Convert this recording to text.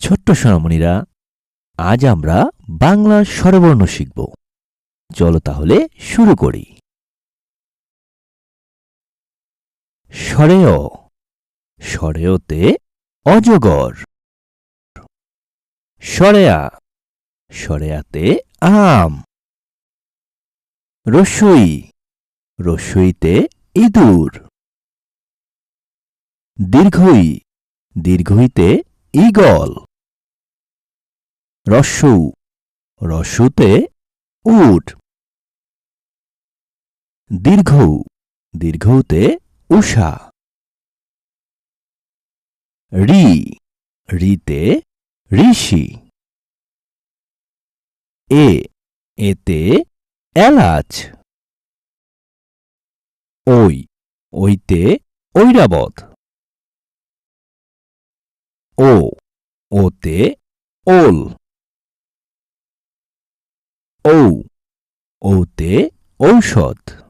ছোট্ট সোনামণিরা, আজ আমরা বাংলা স্বরবর্ণ শিখব। চলো তাহলে শুরু করি। স্বরেয়, স্বরেয়তে অজগর। স্বরেয়া, স্বরেয়াতে আম। রস্যই, রস্যইতে ইঁদুর। দীর্ঘই, দীর্ঘইতে ঈগল। রস্যৌ, রস্যুতে উট। দীর্ঘৌ, দীর্ঘৌতে উষা। ঋ, ঋতে ঋষি। এতে এলাচ। ওইতে ঐরাবত। ওতে ওল। ঔতে ঔষধ।